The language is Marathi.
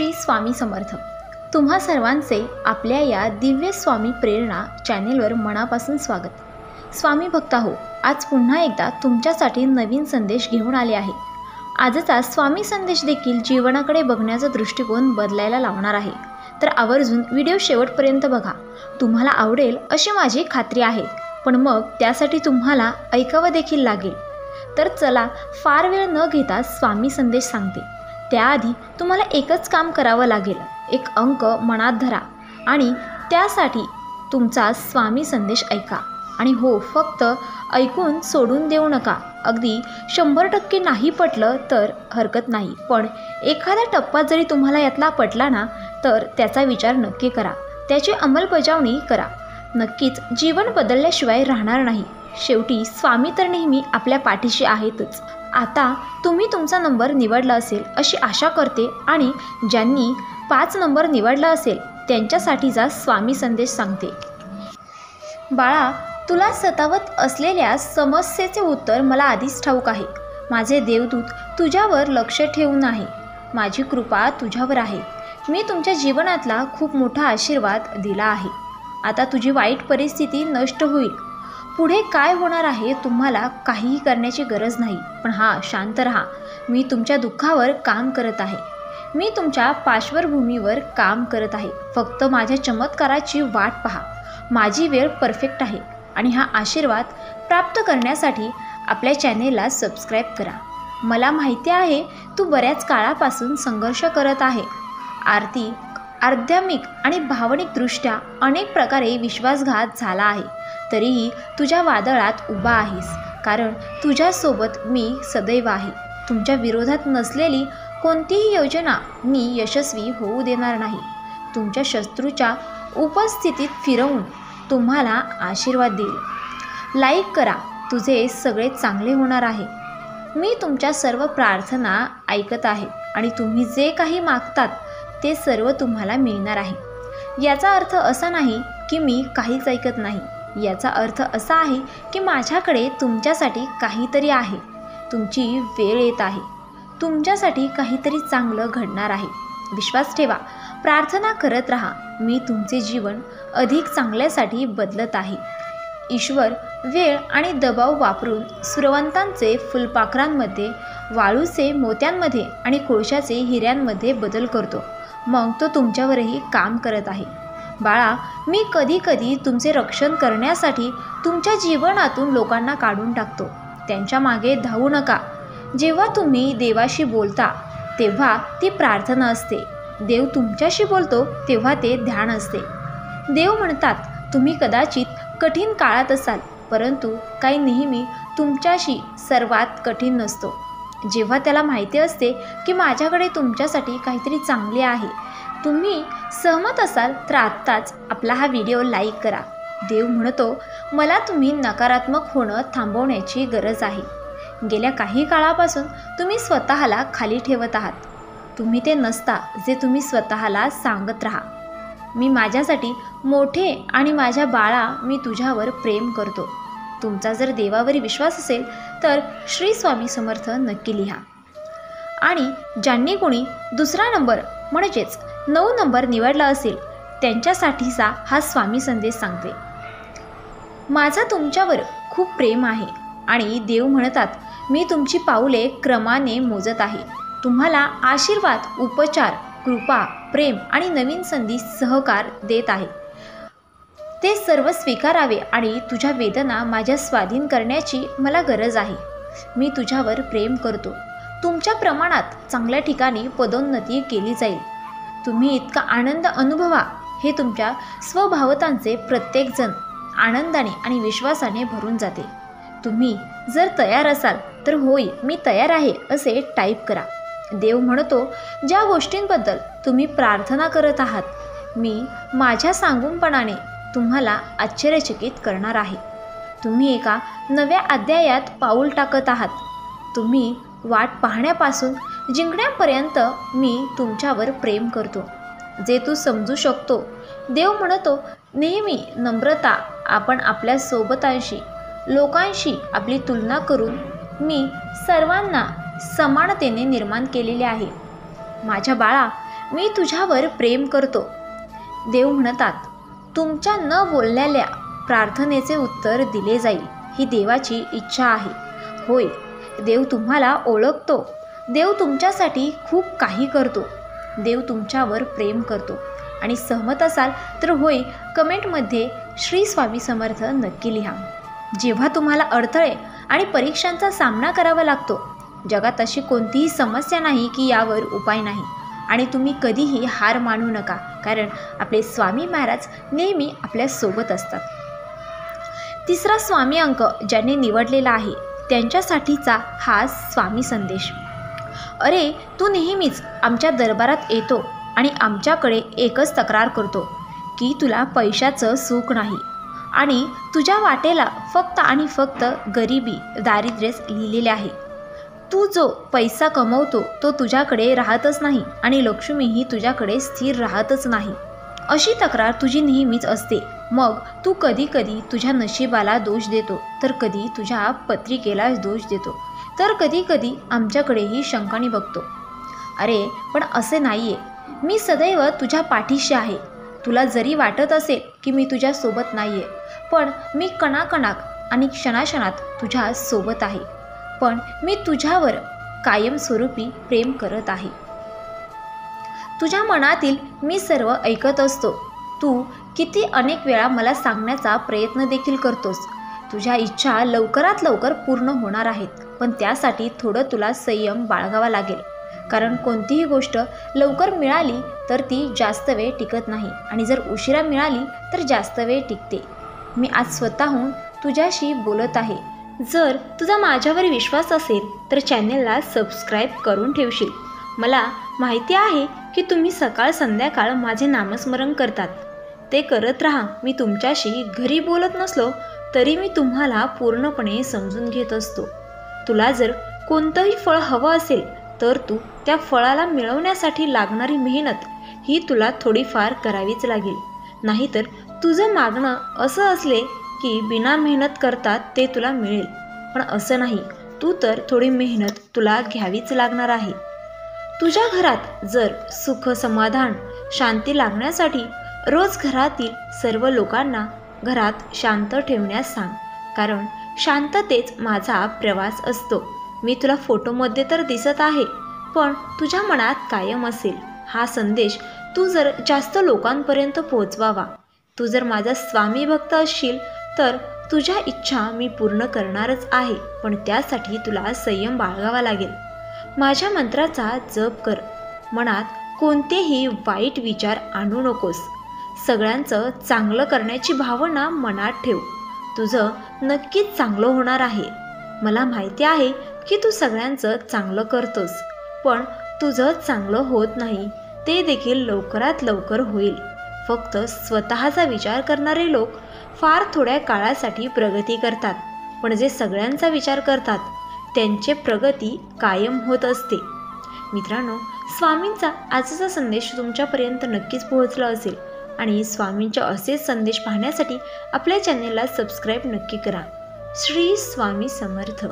श्री स्वामी समर्थ। तुम्हा सर्वांचे आपल्या या दिव्य स्वामी प्रेरणा चॅनेलवर मनापासून स्वागत। स्वामी भक्त हो, आज पुन्हा एकदा तुमच्यासाठी नवीन संदेश घेऊन आले आहे। आजचा स्वामी संदेश देखील जीवनाकडे बघण्याचा दृष्टिकोन बदलायला लावणार आहे, तर आवर्जून व्हिडिओ शेवटपर्यंत बघा। तुम्हाला आवडेल अशी माझी खात्री आहे, पण मग त्यासाठी तुम्हाला ऐकावं देखील लागेल। तर चला, फार वेळ न घेता स्वामी संदेश सांगते। त्याआधी तुम्हाला एकच काम करावं लागेल, एक अंक मनात धरा आणि त्यासाठी तुमचा स्वामी संदेश ऐका। आणि हो, फक्त ऐकून सोडून देऊ नका। अगदी 100% नाही पटलं तर हरकत नाही, पण एखादा टप्पा जरी तुम्हाला यातला पटला ना, तर त्याचा विचार नक्की करा, त्याची अंमलबजावणी करा। नक्कीच जीवन बदलल्याशिवाय राहणार नाही। शेवटी स्वामी तर नेहमी आपल्या पाठीशी आहेतच। आता तुम्ही तुमचा नंबर निवडला असेल अशी आशा करते, आणि ज्यांनी 5 नंबर निवडला असेल त्यांच्यासाठीचा स्वामी संदेश सांगते। बाळा, तुला सतावत असलेल्या समस्येचे उत्तर मला आधीच ठाऊक आहे। माझे देवदूत तुझ्यावर लक्ष ठेवून आहे, माझी कृपा तुझ्यावर आहे। मी तुमच्या जीवनातला खूप मोठा आशीर्वाद दिला आहे। आता तुझी वाईट परिस्थिती नष्ट होईल। पुढे काय होणार आहे तुम्हाला काहीही करण्याची गरज नाही, पण शांत रहा। मी तुमच्या दुःखावर काम करत आहे, मी तुमच्या पार्श्वभूमीवर काम करत आहे। फक्त माझ्या चमत्काराची वाट पहा। माझी वेळ परफेक्ट आहे, आणि हा आशीर्वाद प्राप्त करण्यासाठी आपल्या चॅनेलला सबस्क्राईब करा। मला माहिती आहे तू बऱ्याच काळापासून संघर्ष करत आहे। आर्थिक, आध्यात्मिक आणि भावनिकदृष्ट्या अनेक प्रकारे विश्वासघात झाला आहे, तरीही तुझ्या वादळात उभा आहेस, कारण तुझ्यासोबत मी सदैव आहे। तुमच्या विरोधात नसलेली कोणतीही योजना मी यशस्वी होऊ देणार नाही। तुमच्या शत्रूच्या उपस्थितीत फिरवून तुम्हाला आशीर्वाद देईल। लाईक करा, तुझे सगळे चांगले होणार आहे। मी तुमच्या सर्व प्रार्थना ऐकत आहे, आणि तुम्ही जे काही मागतात ते सर्व तुम्हाला मिळणार आहे। याचा अर्थ असा नाही की मी काहीच ऐकत नाही, याचा अर्थ असा आहे की माझ्याकडे तुमच्यासाठी काहीतरी आहे। तुमची वेळ येत आहे, तुमच्यासाठी काहीतरी चांगलं घडणार आहे। विश्वास ठेवा, प्रार्थना करत राहा। मी तुमचे जीवन अधिक चांगल्यासाठी बदलत आहे। ईश्वर वेळ आणि दबाव वापरून सुरवंतांचे फुलपाखरांमध्ये, वाळूचे मोत्यांमध्ये आणि कोळशाचे हिऱ्यांमध्ये बदल करतो, मग तो तुमच्यावरही काम करत आहे। बाळा, मी कधी कधी तुमचे रक्षण करण्यासाठी तुमच्या जीवनातून लोकांना काढून टाकतो। त्यांच्या मागे धावू नका। जेव्हा तुम्ही देवाशी बोलता तेव्हा ती प्रार्थना असते, देव तुमच्याशी बोलतो तेव्हा ते ध्यान असते। देव म्हणतात, तुम्ही कदाचित कठीण काळात असाल, परंतु काही नेहमी तुमच्याशी सर्वात कठीण नसतो। जेव्हा त्याला माहिती असते की माझ्याकडे तुमच्यासाठी काहीतरी चांगले आहे। तुम्ही सहमत असाल तर आत्ताच आपला हा व्हिडिओ लाईक करा। देव म्हणतो, मला तुम्ही नकारात्मक होणं थांबवण्याची गरज आहे। गेल्या काही काळापासून तुम्ही स्वतःला खाली ठेवत आहात। तुम्ही ते नसता जे तुम्ही स्वतःला सांगत राहा। मी माझ्यासाठी मोठे, आणि माझ्या बाळा मी तुझ्यावर प्रेम करतो। तुमचा जर देवावर विश्वास असेल तर श्री स्वामी समर्थ नक्की लिहा। आणि ज्यांनी कोणी दुसरा नंबर म्हणजेच 9 नंबर निवडला असेल त्यांच्यासाठीचा हा स्वामी संदेश सांगते। माझा तुमच्यावर खूप प्रेम आहे, आणि देव म्हणतात, मी तुमची पाऊले क्रमाने मोजत आहे। तुम्हाला आशीर्वाद, उपचार, कृपा, प्रेम आणि नवीन संधी सहकार देत आहे। ते सर्व स्वीकारावे, आणि तुझ्या वेदना माझ्या स्वाधीन करण्याची मला गरज आहे। मी तुझ्यावर प्रेम करतो। तुमच्या प्रमाणात चांगल्या ठिकाणी पदोन्नती केली जाईल। तुम्ही इतका आनंद अनुभवा, हे तुमच्या स्वभावतांचे प्रत्येकजण आनंदाने आणि विश्वासाने भरून जाते। तुम्ही जर तयार असाल तर होय मी तयार आहे असे टाईप करा। देव म्हणतो, ज्या गोष्टींबद्दल तुम्ही प्रार्थना करत आहात मी माझ्या सांगूनपणाने तुम्हाला आश्चर्यचकित करणार आहे। तुम्ही एका नव्या अध्यायात पाऊल टाकत आहात। तुम्ही वाट पाहण्यापासून जिंकण्यापर्यंत मी तुमच्यावर प्रेम करतो, जे तू समजू शकतो। देव म्हणतो, नेहमी नम्रता। आपण आपल्या सोबतांशी, लोकांशी आपली तुलना करून मी सर्वांना समानतेने निर्माण केलेले आहे। माझ्या बाळा, मी तुझ्यावर प्रेम करतो. देव म्हणतात, तुमच्या न बोललेल्या प्रार्थनेचे उत्तर दिले जाईल. ही देवाची इच्छा आहे. होय, देव तुम्हाला ओळखतो. देव तुमच्यासाठी खूप काही करतो. देव तुमच्यावर प्रेम करतो. आणि सहमत असाल तर होय कमेंटमध्ये श्री स्वामी समर्थ नक्की लिहा. जेव्हा तुम्हाला अडथळे आणि परीक्षांचा सामना करावा लागतो, जगात अशी कोणतीही समस्या नाही की यावर उपाय नाही. आणि तुम्ही कधीही हार मानू नका, कारण आपले स्वामी महाराज नेहमी आपल्यासोबत असतात. तिसरा स्वामी अंक ज्यांनी निवडलेला आहे त्यांच्यासाठीचा हा स्वामी संदेश. अरे, तू नेहमीच आमच्या दरबारात येतो आणि आमच्याकडे एकच तक्रार करतो की तुला पैशाचं सुख नाही आणि तुझ्या वाटेला फक्त आणि फक्त गरिबी, दारिद्र्यच लिहिलेले आहे. तू जो पैसा कमवतो तो तुझ्याकडे राहतच नाही आणि लक्ष्मीही तुझ्याकडे स्थिर राहतच नाही, अशी तक्रार तुझी नेहमीच असते. मग तू कधी कधी तुझ्या नशिबाला दोष देतो, तर कधी तुझ्या पत्रिकेला दोष देतो, तर कधी कधी आमच्याकडेही शंकाने बघतो. अरे पण असे नाहीये. मी सदैव तुझ्या पाठीशी आहे. तुला जरी वाटत असेल की मी तुझ्यासोबत नाहीये, पण मी कणाकणात आणि क्षणाक्षणात तुझ्या सोबत आहे. पण मी तुझ्यावर कायमस्वरूपी प्रेम करत आहे. तुझ्या मनातील मी सर्व ऐकत असतो. तू किती अनेक वेळा मला सांगण्याचा प्रयत्न देखील करतोस. तुझ्या इच्छा लवकरात लवकर पूर्ण होणार आहेत, पण त्यासाठी थोडं तुला संयम बाळगावा लागेल. कारण कोणतीही गोष्ट लवकर मिळाली तर ती जास्त वेळ टिकत नाही आणि जर उशिरा मिळाली तर जास्त वेळ टिकते. मी आज स्वतःहून तुझ्याशी बोलत आहे. जर तुझा माझ्यावर विश्वास असेल तर चॅनेलला सबस्क्राईब करून ठेवशील. मला माहिती आहे की तुम्ही सकाळ संध्याकाळ माझे नामस्मरण करतात. ते करत राहा. मी तुमच्याशी घरी बोलत नसलो तरी मी तुम्हाला पूर्णपणे समजून घेत असतो. तुला जर कोणतंही फळ हवं असेल तर तू त्या फळाला मिळवण्यासाठी लागणारी मेहनत ही तुला थोडीफार करावीच लागेल. नाहीतर तुझं मागणं असं असले की बिना मेहनत करतात ते तुला मिळेल, पण असं नाही. तू तर थोडी मेहनत तुला घ्यावीच लागणार आहे. तुझ्या घरात जर सुख, समाधान, शांती लागण्यासाठी रोज घरातील सर्व लोकांना घरात शांत ठेवण्यास सांग, कारण शांततेच माझा प्रवास असतो. मी तुला फोटोमध्ये तर दिसत आहे, पण तुझ्या मनात कायम असेल. हा संदेश तू जर जास्त लोकांपर्यंत पोहोचवावा. तू जर माझा स्वामी भक्त असशील तर तुझ्या इच्छा मी पूर्ण करणारच आहे, पण त्यासाठी तुला संयम बाळगावा लागेल. माझ्या मंत्राचा जप कर. मनात कोणतेही वाईट विचार आणू नकोस. सगळ्यांचं चांगलं करण्याची भावना मनात ठेव. तुझं नक्कीच चांगलं होणार आहे. मला माहिती आहे की तू सगळ्यांचं चांगलं करतोस, पण तुझं चांगलं होत नाही ते देखील लवकरात लवकर होईल. फक्त स्वतःचा विचार करणारे लोक फार थोड्या काळासाठी प्रगती करतात, पण जे सगळ्यांचा विचार करतात त्यांचे प्रगती कायम होत असते. मित्रांनो, स्वामींचा आजचा संदेश तुमच्यापर्यंत नक्कीच पोहोचला असेल आणि स्वामींचे असेच संदेश पाहण्यासाठी आपल्या चॅनेलला सबस्क्राईब नक्की करा. श्री स्वामी समर्थ.